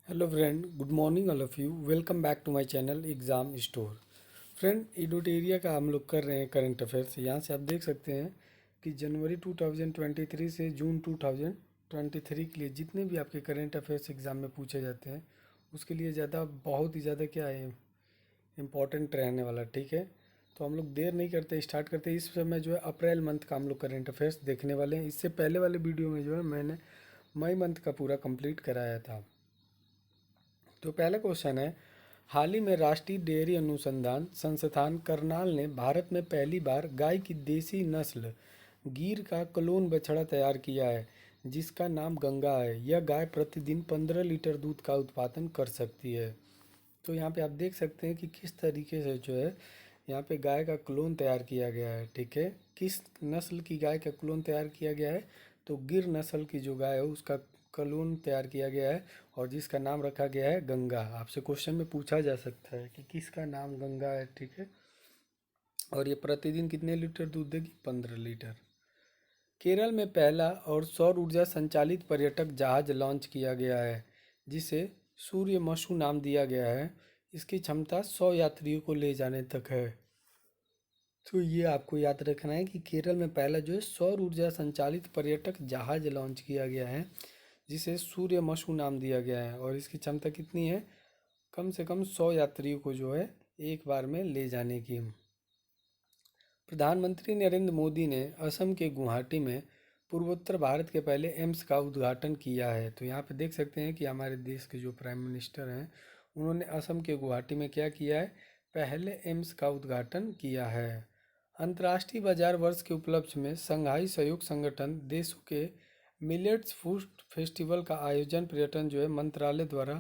Hello friend, good morning all of you. Welcome back to my channel exam store. Friend, एडोटेरिया का हम लोग कर रहे हैं करंट अफेयर्स। यहाँ से आप देख सकते हैं कि जनवरी 2023 से जून 2023 के लिए जितने भी आपके करंट अफेयर्स एग्ज़ाम में पूछे जाते हैं उसके लिए बहुत ही ज़्यादा क्या है, इम्पॉर्टेंट रहने वाला। ठीक है, तो हम लोग देर नहीं करते, स्टार्ट करते। इस समय जो है अप्रैल मंथ का हम लोग करंट अफेयर्स देखने वाले हैं। इससे पहले वाले वीडियो में जो है मैंने मई मंथ का पूरा कंप्लीट कराया था। तो पहला क्वेश्चन है, हाल ही में राष्ट्रीय डेयरी अनुसंधान संस्थान करनाल ने भारत में पहली बार गाय की देसी नस्ल गिर का क्लोन बछड़ा तैयार किया है जिसका नाम गंगा है। यह गाय प्रतिदिन 15 लीटर दूध का उत्पादन कर सकती है। तो यहाँ पे आप देख सकते हैं कि किस तरीके से जो है यहाँ पे गाय का क्लोन तैयार किया गया है। ठीक है, किस नस्ल की गाय का क्लोन तैयार किया गया है? तो गिर नस्ल की जो गाय है उसका क्लोन तैयार किया गया है और जिसका नाम रखा गया है गंगा। आपसे क्वेश्चन में पूछा जा सकता है कि किसका नाम गंगा है। ठीक है, और ये प्रतिदिन कितने लीटर दूध देगी? 15 लीटर। केरल में पहला और सौर ऊर्जा संचालित पर्यटक जहाज लॉन्च किया गया है जिसे सूर्यमशु नाम दिया गया है। इसकी क्षमता 100 यात्रियों को ले जाने तक है। तो ये आपको याद रखना है कि केरल में पहला जो है सौर ऊर्जा संचालित पर्यटक जहाज लॉन्च किया गया है जिसे सूर्यमशु नाम दिया गया है और इसकी क्षमता कितनी है? कम से कम 100 यात्रियों को जो है एक बार में ले जाने की। प्रधानमंत्री नरेंद्र मोदी ने असम के गुवाहाटी में पूर्वोत्तर भारत के पहले एम्स का उद्घाटन किया है। तो यहाँ पे देख सकते हैं कि हमारे देश के जो प्राइम मिनिस्टर हैं उन्होंने असम के गुवाहाटी में क्या किया है? पहले एम्स का उद्घाटन किया है। अंतर्राष्ट्रीय बाजार वर्ष के उपलक्ष्य में संघाई सहयोग संगठन देशों के मिलेट्स फूड फेस्टिवल का आयोजन पर्यटन जो है मंत्रालय द्वारा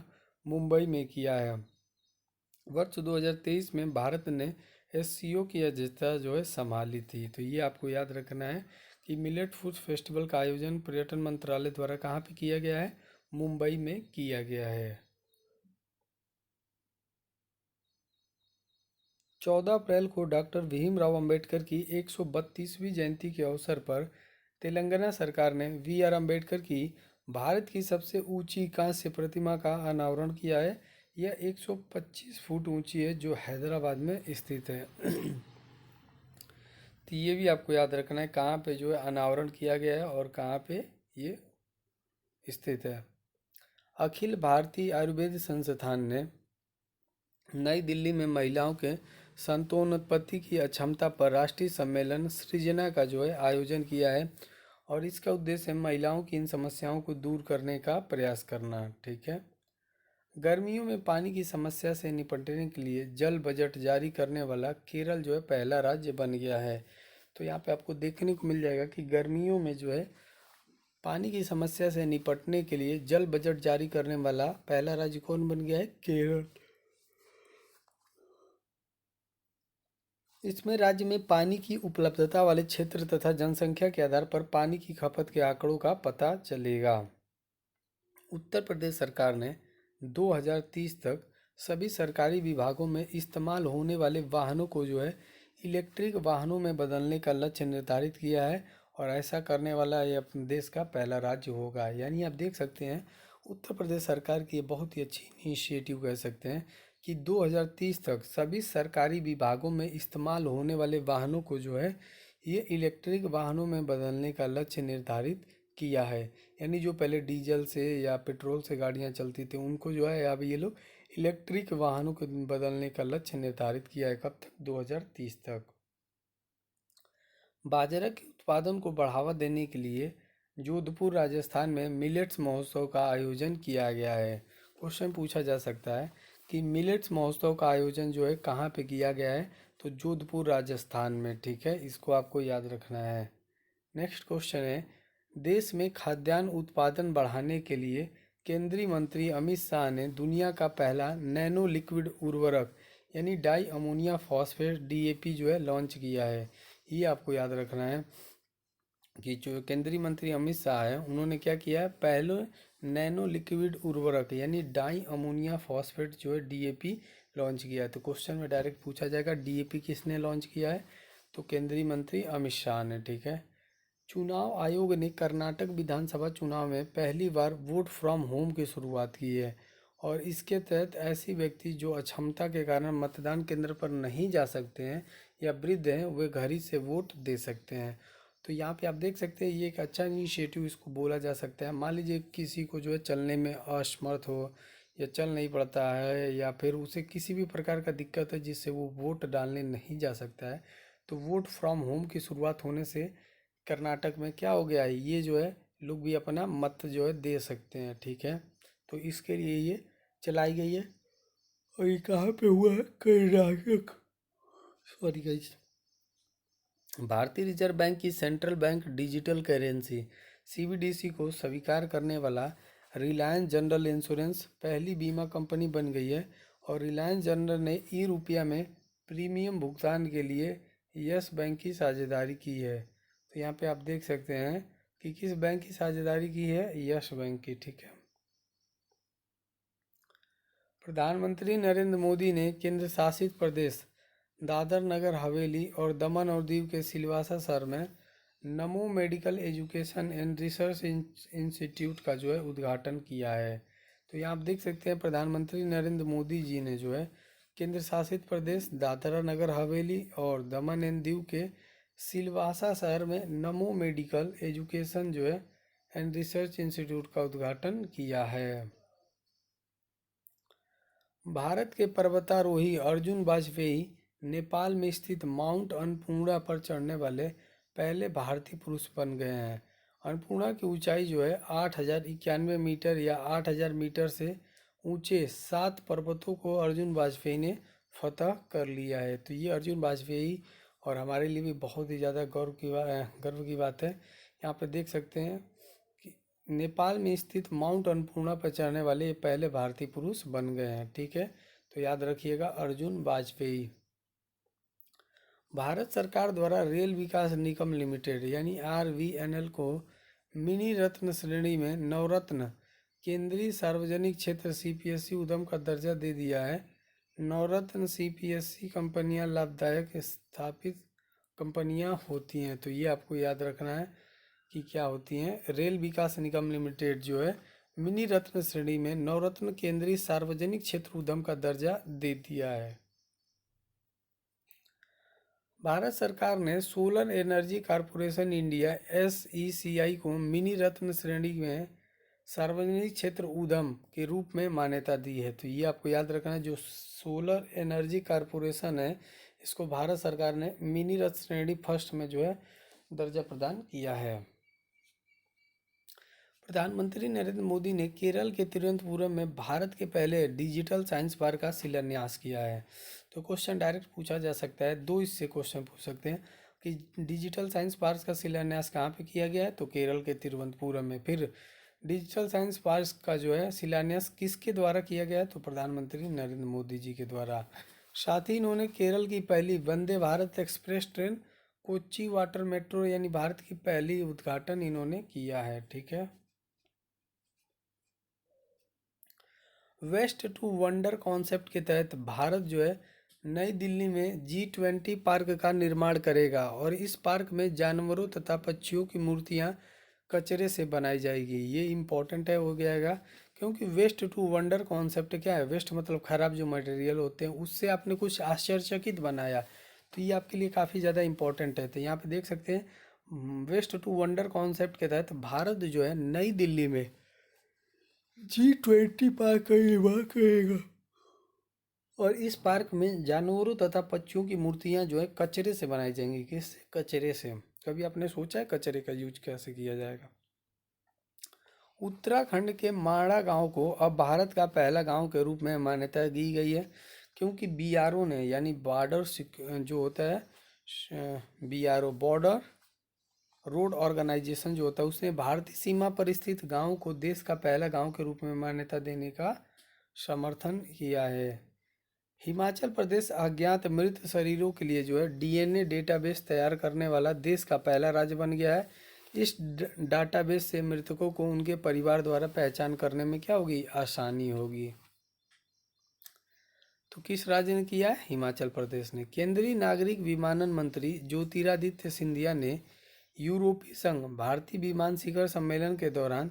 मुंबई में किया है। वर्ष 2023 में भारत ने एससीओ की अध्यक्षता जो है संभाली थी। तो ये आपको याद रखना है कि मिलेट फूड फेस्टिवल का आयोजन पर्यटन मंत्रालय द्वारा कहाँ पे किया गया है? मुंबई में किया गया है। 14 अप्रैल को डॉक्टर भीमराव अंबेडकर की 132वीं जयंती के अवसर पर तेलंगाना सरकार ने वी आर अम्बेडकर की भारत की सबसे ऊंची कांस्य प्रतिमा का अनावरण किया है। यह 125 फुट ऊंची है जो हैदराबाद में स्थित है। तो ये भी आपको याद रखना है कहाँ पे जो है अनावरण किया गया है और कहाँ पे ये स्थित है। अखिल भारतीय आयुर्वेद संस्थान ने नई दिल्ली में महिलाओं के संतानोत्पत्ति की अक्षमता पर राष्ट्रीय सम्मेलन सृजना का जो है आयोजन किया है और इसका उद्देश्य है महिलाओं की इन समस्याओं को दूर करने का प्रयास करना। ठीक है, गर्मियों में पानी की समस्या से निपटने के लिए जल बजट जारी करने वाला केरल जो है पहला राज्य बन गया है। तो यहाँ पे आपको देखने को मिल जाएगा कि गर्मियों में जो है पानी की समस्या से निपटने के लिए जल बजट जारी करने वाला पहला राज्य कौन बन गया है? केरल। इसमें राज्य में पानी की उपलब्धता वाले क्षेत्र तथा जनसंख्या के आधार पर पानी की खपत के आंकड़ों का पता चलेगा। उत्तर प्रदेश सरकार ने 2030 तक सभी सरकारी विभागों में इस्तेमाल होने वाले वाहनों को जो है इलेक्ट्रिक वाहनों में बदलने का लक्ष्य निर्धारित किया है और ऐसा करने वाला ये अपने देश का पहला राज्य होगा। यानी आप देख सकते हैं उत्तर प्रदेश सरकार की ये बहुत ही अच्छी इनिशिएटिव कह सकते हैं कि 2030 तक सभी सरकारी विभागों में इस्तेमाल होने वाले वाहनों को जो है ये इलेक्ट्रिक वाहनों में बदलने का लक्ष्य निर्धारित किया है। यानी जो पहले डीजल से या पेट्रोल से गाड़ियां चलती थी उनको जो है अब ये लोग इलेक्ट्रिक वाहनों को बदलने का लक्ष्य निर्धारित किया है। कब तक? 2030 तक। बाजरा के उत्पादन को बढ़ावा देने के लिए जोधपुर राजस्थान में मिलेट्स महोत्सव का आयोजन किया गया है। क्वेश्चन पूछा जा सकता है कि मिलेट्स महोत्सव का आयोजन जो है कहाँ पे किया गया है? तो जोधपुर राजस्थान में। ठीक है, इसको आपको याद रखना है। नेक्स्ट क्वेश्चन है, देश में खाद्यान्न उत्पादन बढ़ाने के लिए केंद्रीय मंत्री अमित शाह ने दुनिया का पहला नैनो लिक्विड उर्वरक यानी डाई अमोनिया फॉस्फेट डीएपी जो है लॉन्च किया है। ये आपको याद रखना है कि जो केंद्रीय मंत्री अमित शाह है उन्होंने क्या किया है? पहले नैनो लिक्विड उर्वरक यानी डाई अमोनिया फॉस्फेट जो है डीएपी लॉन्च किया है। तो क्वेश्चन में डायरेक्ट पूछा जाएगा डीएपी किसने लॉन्च किया है? तो केंद्रीय मंत्री अमित शाह ने। ठीक है, चुनाव आयोग ने कर्नाटक विधानसभा चुनाव में पहली बार वोट फ्रॉम होम की शुरुआत की है और इसके तहत ऐसी व्यक्ति जो अक्षमता के कारण मतदान केंद्र पर नहीं जा सकते हैं या वृद्ध हैं, वे घर ही से वोट दे सकते हैं। तो यहाँ पे आप देख सकते हैं ये एक अच्छा इनिशिएटिव इसको बोला जा सकता है। मान लीजिए किसी को जो है चलने में असमर्थ हो या चल नहीं पड़ता है या फिर उसे किसी भी प्रकार का दिक्कत है जिससे वो वोट डालने नहीं जा सकता है, तो वोट फ्रॉम होम की शुरुआत होने से कर्नाटक में क्या हो गया है, ये जो है लोग भी अपना मत जो है दे सकते हैं। ठीक है, तो इसके लिए ये चलाई गई है। और ये कहाँ पे हुआ है, कर्नाटक। Sorry guys. भारतीय रिजर्व बैंक की central bank digital currency CBDC को स्वीकार करने वाला रिलायंस जनरल इंश्योरेंस पहली बीमा कंपनी बन गई है। और रिलायंस जनरल ने ई रुपया में प्रीमियम भुगतान के लिए यस बैंक की साझेदारी की है। तो यहाँ पे आप देख सकते हैं कि किस बैंक की साझेदारी की है, यस बैंक की। ठीक है। प्रधानमंत्री नरेंद्र मोदी ने केंद्र शासित प्रदेश दादर नगर हवेली और दमन और दीव के सिलवासा शहर में नमो medical education and research institute का जो है उद्घाटन किया है। तो यहाँ आप देख सकते हैं प्रधानमंत्री नरेंद्र मोदी जी ने जो है केंद्र शासित प्रदेश दादरा नगर हवेली और दमन एंड दीव के सिलवासा शहर में नमो मेडिकल एजुकेशन जो है एंड रिसर्च इंस्टीट्यूट का उद्घाटन किया है। भारत के पर्वतारोही अर्जुन वाजपेयी नेपाल में स्थित माउंट अन्नपूर्णा पर चढ़ने वाले पहले भारतीय पुरुष बन गए हैं। अन्नपूर्णा की ऊंचाई जो है 8,091 मीटर या 8,000 मीटर से ऊंचे 7 पर्वतों को अर्जुन वाजपेयी ने फतह कर लिया है। तो ये अर्जुन वाजपेयी और हमारे लिए भी बहुत ही ज़्यादा गर्व की बात है। यहाँ पे देख सकते हैं कि नेपाल में स्थित माउंट अन्नपूर्णा पर चढ़ने वाले ये पहले भारतीय पुरुष बन गए हैं। ठीक है, तो याद रखिएगा अर्जुन वाजपेयी। भारत सरकार द्वारा रेल विकास निगम लिमिटेड यानी आरवीएनएल को मिनी रत्न श्रेणी में नवरत्न केंद्रीय सार्वजनिक क्षेत्र सीपीएससी उद्यम का दर्जा दे दिया है। नवरत्न सीपीएससी कंपनियां लाभदायक स्थापित कंपनियां होती हैं। तो ये आपको याद रखना है कि क्या होती हैं। रेल विकास निगम लिमिटेड जो है मिनी रत्न श्रेणी में नवरत्न केंद्रीय सार्वजनिक क्षेत्र उद्यम का दर्जा दे दिया है। भारत सरकार ने solar energy corporation India SECI को मिनी रत्न श्रेणी में सार्वजनिक क्षेत्र उद्यम के रूप में मान्यता दी है। तो ये आपको याद रखना है, जो सोलर एनर्जी कॉरपोरेशन है इसको भारत सरकार ने मिनी रत्न श्रेणी फर्स्ट में जो है दर्जा प्रदान किया है। प्रधानमंत्री नरेंद्र मोदी ने केरल के तिरुवनंतपुरम में भारत के पहले डिजिटल साइंस पार्क का शिलान्यास किया है। तो क्वेश्चन डायरेक्ट पूछा जा सकता है, दो इससे क्वेश्चन पूछ सकते हैं कि डिजिटल साइंस पार्क का शिलान्यास कहाँ पे किया गया है, तो केरल के तिरुवनंतपुरम में। फिर डिजिटल साइंस पार्क का जो है शिलान्यास किसके द्वारा किया गया है, तो प्रधानमंत्री नरेंद्र मोदी जी के द्वारा। साथ ही इन्होंने केरल की पहली Vande Bharat express train Kochi water metro यानी भारत की पहली उद्घाटन इन्होंने किया है। ठीक है। वेस्ट टू वंडर कॉन्सेप्ट के तहत भारत जो है नई दिल्ली में G20 पार्क का निर्माण करेगा और इस पार्क में जानवरों तथा पक्षियों की मूर्तियां कचरे से बनाई जाएगी। ये इम्पोर्टेंट है हो जाएगा, क्योंकि वेस्ट टू वंडर कॉन्सेप्ट क्या है, वेस्ट मतलब खराब जो मटेरियल होते हैं उससे आपने कुछ आश्चर्यचकित बनाया, तो ये आपके लिए काफ़ी ज़्यादा इंपॉर्टेंट है। तो यहाँ पे देख सकते हैं वेस्ट टू वंडर कॉन्सेप्ट के तहत भारत जो है नई दिल्ली में G20 पार्क का निर्माण करेगा और इस पार्क में जानवरों तथा पक्षियों की मूर्तियां जो है कचरे से बनाई जाएंगी। किस कचरे से, कभी आपने सोचा है कचरे का यूज कैसे किया जाएगा। उत्तराखंड के माड़ा गांव को अब भारत का पहला गांव के रूप में मान्यता दी गई है, क्योंकि बीआरओ ने यानी बॉर्डर जो होता है बीआरओ बॉर्डर रोड ऑर्गेनाइजेशन जो होता है उसने भारतीय सीमा पर स्थित गांव को देश का पहला गांव के रूप में मान्यता देने का समर्थन किया है। हिमाचल प्रदेश अज्ञात मृत शरीरों के लिए जो है डीएनए डेटाबेस तैयार करने वाला देश का पहला राज्य बन गया है। इस डाटाबेस से मृतकों को उनके परिवार द्वारा पहचान करने में क्या होगी, आसानी होगी। तो किस राज्य ने किया है, हिमाचल प्रदेश ने। केंद्रीय नागरिक विमानन मंत्री ज्योतिरादित्य सिंधिया ने यूरोपीय संघ भारतीय विमान शिखर सम्मेलन के दौरान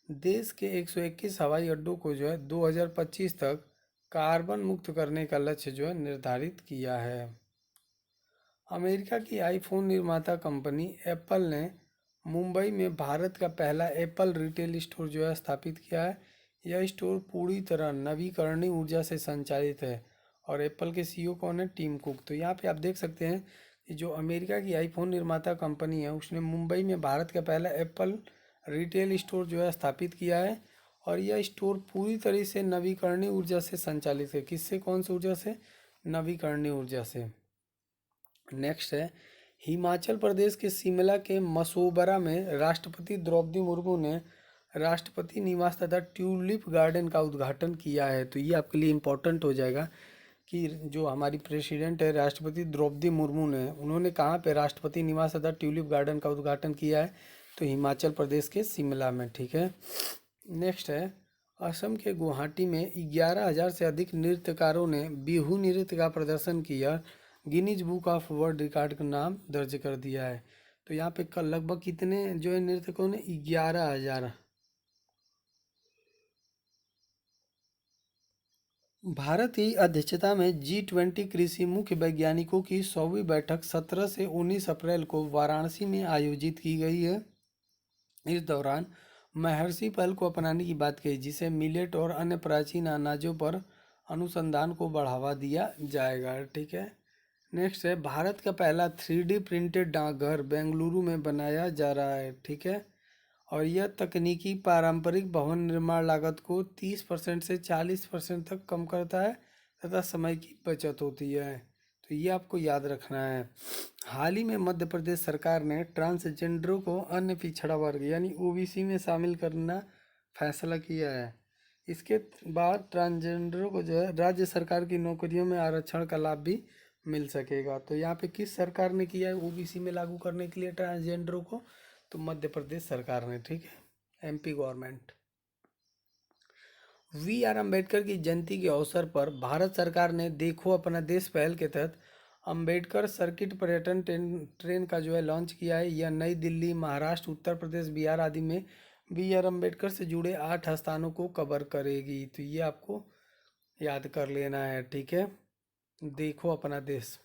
देश के 121 हवाई अड्डों को जो है 2025 तक कार्बन मुक्त करने का लक्ष्य जो है निर्धारित किया है। अमेरिका की आईफोन निर्माता कंपनी एप्पल ने मुंबई में भारत का पहला एप्पल रिटेल स्टोर जो है स्थापित किया है। यह स्टोर पूरी तरह नवीकरणीय ऊर्जा से संचालित है और एप्पल के सीईओ कौन है? Tim Cook. तो यहाँ पे आप देख सकते हैं कि जो अमेरिका की आईफोन निर्माता कंपनी है उसने मुंबई में भारत का पहला एप्पल रिटेल स्टोर जो है स्थापित किया है और यह स्टोर पूरी तरह से नवीकरणीय ऊर्जा से संचालित है। किससे? कौन सी ऊर्जा से? नवीकरणीय ऊर्जा से। नेक्स्ट है, हिमाचल प्रदेश के शिमला के मसोबरा में राष्ट्रपति द्रौपदी मुर्मू ने राष्ट्रपति निवास तथा ट्यूलिप गार्डन का उद्घाटन किया है। तो ये आपके लिए इम्पोर्टेंट हो जाएगा कि जो हमारी प्रेसिडेंट है राष्ट्रपति द्रौपदी मुर्मू ने, उन्होंने कहाँ पे राष्ट्रपति निवास तथा ट्यूलिप गार्डन का उद्घाटन किया है? तो हिमाचल प्रदेश के शिमला में। ठीक है। नेक्स्ट है, असम के गुवाहाटी में 11,000 से अधिक नृत्यकारों ने बिहू नृत्य का प्रदर्शन किया, Guinness book of world record का नाम दर्ज कर दिया है। तो यहाँ पे कल लगभग कितने जो है नृतकों ने? 11,000। भारत की अध्यक्षता में G20 कृषि मुख्य वैज्ञानिकों की 100वीं बैठक 17 से 19 अप्रैल को वाराणसी में आयोजित की गई है। इस दौरान महर्षि पहल को अपनाने की बात कही, जिसे मिलेट और अन्य प्राचीन अनाजों पर अनुसंधान को बढ़ावा दिया जाएगा। ठीक है। नेक्स्ट है, भारत का पहला 3D प्रिंटेड डाकघर बेंगलुरु में बनाया जा रहा है। ठीक है। और यह तकनीकी पारंपरिक भवन निर्माण लागत को 30% से 40% तक कम करता है तथा समय की बचत होती है। तो ये आपको याद रखना है। हाल ही में मध्य प्रदेश सरकार ने ट्रांसजेंडरों को अन्य पिछड़ा वर्ग यानी ओबीसी में शामिल करना फैसला किया है। इसके बाद ट्रांसजेंडरों को जो है राज्य सरकार की नौकरियों में आरक्षण का लाभ भी मिल सकेगा। तो यहाँ पे किस सरकार ने किया है ओबीसी में लागू करने के लिए ट्रांसजेंडरों को? तो मध्य प्रदेश सरकार ने। ठीक है। MP government. अम्बेडकर की जयंती के अवसर पर भारत सरकार ने देखो अपना देश पहल के तहत अम्बेडकर सर्किट पर्यटन ट्रेन का जो है लॉन्च किया है। यह नई दिल्ली, महाराष्ट्र, उत्तर प्रदेश, बिहार आदि में अम्बेडकर से जुड़े 8 स्थानों को कवर करेगी। तो ये आपको याद कर लेना है। ठीक है। देखो अपना देश।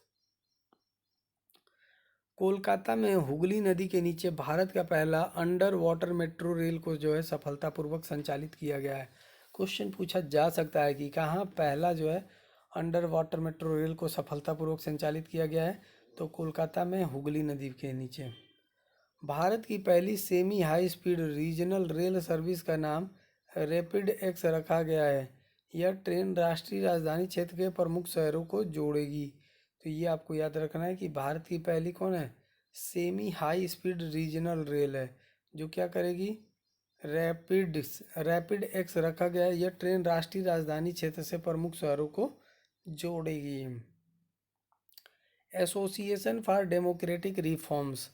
कोलकाता में हुगली नदी के नीचे भारत का पहला अंडर वाटर मेट्रो रेल को जो है सफलतापूर्वक संचालित किया गया है। क्वेश्चन पूछा जा सकता है कि कहाँ पहला जो है अंडर वाटर मेट्रो रेल को सफलतापूर्वक संचालित किया गया है? तो कोलकाता में हुगली नदी के नीचे। भारत की पहली semi high speed regional rail service का नाम रैपिड एक्स रखा गया है। यह ट्रेन राष्ट्रीय राजधानी क्षेत्र के प्रमुख शहरों को जोड़ेगी। तो ये आपको याद रखना है कि भारत की पहली कौन है? Semi high speed regional rail है जो क्या करेगी? रैपिड एक्स रखा गया है। यह ट्रेन राष्ट्रीय राजधानी क्षेत्र से प्रमुख शहरों को जोड़ेगी। एसोसिएशन फॉर डेमोक्रेटिक रिफॉर्म्स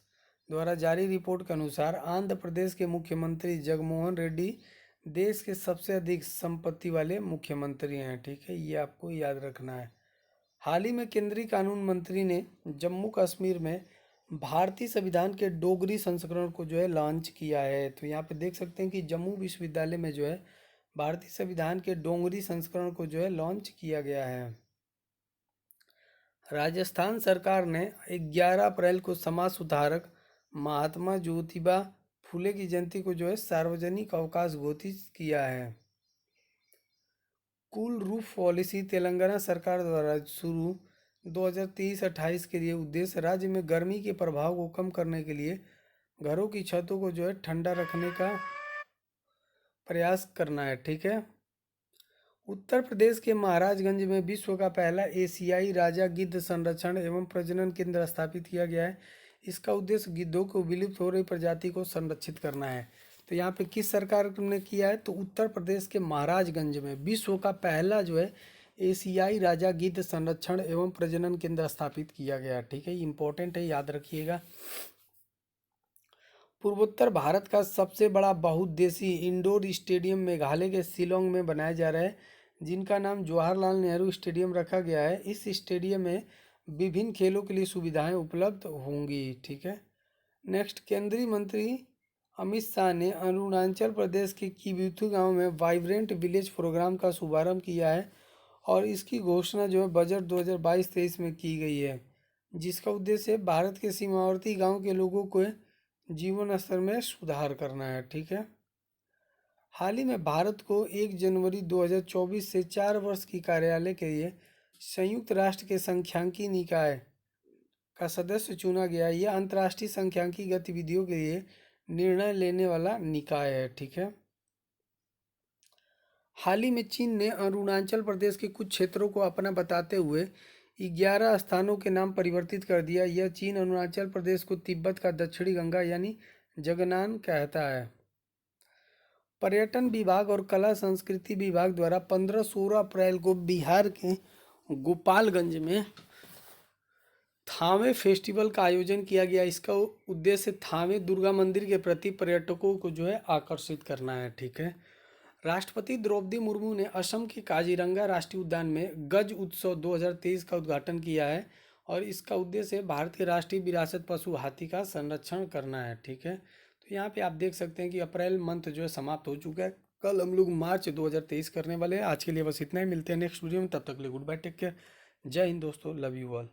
द्वारा जारी रिपोर्ट के अनुसार आंध्र प्रदेश के मुख्यमंत्री जगनमोहन रेड्डी देश के सबसे अधिक संपत्ति वाले मुख्यमंत्री हैं। ठीक है। ये आपको याद रखना है। हाल ही में केंद्रीय कानून मंत्री ने जम्मू कश्मीर में भारतीय संविधान के डोगरी संस्करण को जो है लॉन्च किया है। तो यहाँ पे देख सकते हैं कि जम्मू विश्वविद्यालय में जो है भारतीय संविधान के डोगरी संस्करण को जो है लॉन्च किया गया है। राजस्थान सरकार ने 11 अप्रैल को समाज सुधारक महात्मा ज्योतिबा फुले की जयंती को जो है सार्वजनिक अवकाश घोषित किया है। कूल रूफ पॉलिसी तेलंगाना सरकार द्वारा शुरू 2023-28 के लिए उद्देश्य राज्य में गर्मी के प्रभाव को कम करने के लिए घरों की छतों को जो है ठंडा रखने का प्रयास करना है। ठीक है। उत्तर प्रदेश के महाराजगंज में विश्व का पहला एशियाई राजा गिद्ध संरक्षण एवं प्रजनन केंद्र स्थापित किया गया है। इसका उद्देश्य गिद्धों को विलुप्त हो रही प्रजाति को संरक्षित करना है। तो यहाँ पे किस सरकार ने किया है? तो उत्तर प्रदेश के महाराजगंज में विश्व का पहला जो है एशियाई राजा गिद्ध संरक्षण एवं प्रजनन केंद्र स्थापित किया गया। ठीक है। इंपॉर्टेंट है, याद रखिएगा। पूर्वोत्तर भारत का सबसे बड़ा बहुउद्देशीय इंडोर स्टेडियम मेघालय के शिलोंग में बनाया जा रहा है, जिनका नाम जवाहरलाल नेहरू स्टेडियम रखा गया है। इस स्टेडियम में विभिन्न खेलों के लिए सुविधाएं उपलब्ध होंगी। ठीक है। नेक्स्ट, केंद्रीय मंत्री अमित शाह ने अरुणाचल प्रदेश के किबुथु गांव में वाइब्रेंट विलेज प्रोग्राम का शुभारंभ किया है और इसकी घोषणा जो है बजट 2022-23 में की गई है, जिसका उद्देश्य भारत के सीमावर्ती गांव के लोगों को जीवन स्तर में सुधार करना है। ठीक है। हाल ही में भारत को 1 जनवरी 2024 से 4 वर्ष की कार्यालय के लिए संयुक्त राष्ट्र के सांख्यिकी निकाय का सदस्य चुना गया। यह अंतर्राष्ट्रीय सांख्यिकी गतिविधियों के लिए निर्णय लेने वाला निकाय है। ठीक है। हाल ही में चीन ने अरुणाचल प्रदेश के कुछ क्षेत्रों को अपना बताते हुए 11 स्थानों के नाम परिवर्तित कर दिया। यह चीन अरुणाचल प्रदेश को तिब्बत का दक्षिणी गंगा यानी जगनान कहता है। पर्यटन विभाग और कला संस्कृति विभाग द्वारा 15-16 अप्रैल को बिहार के गोपालगंज में थावे फेस्टिवल का आयोजन किया गया। इसका उद्देश्य थावे दुर्गा मंदिर के प्रति पर्यटकों को जो है आकर्षित करना है। ठीक है। राष्ट्रपति द्रौपदी मुर्मू ने असम के काजीरंगा राष्ट्रीय उद्यान में गज उत्सव 2023 का उद्घाटन किया है और इसका उद्देश्य भारत के राष्ट्रीय विरासत पशु हाथी का संरक्षण करना है। ठीक है। तो यहाँ पे आप देख सकते हैं कि अप्रैल मंथ जो है समाप्त हो चुका है। कल हम लोग मार्च 2023 करने वाले हैं। आज के लिए बस इतना ही, मिलते हैं नेक्स्ट वीडियो में। तब तक के लिए गुड बाय, टेक केयर, जय हिंद दोस्तों, लव यू ऑल।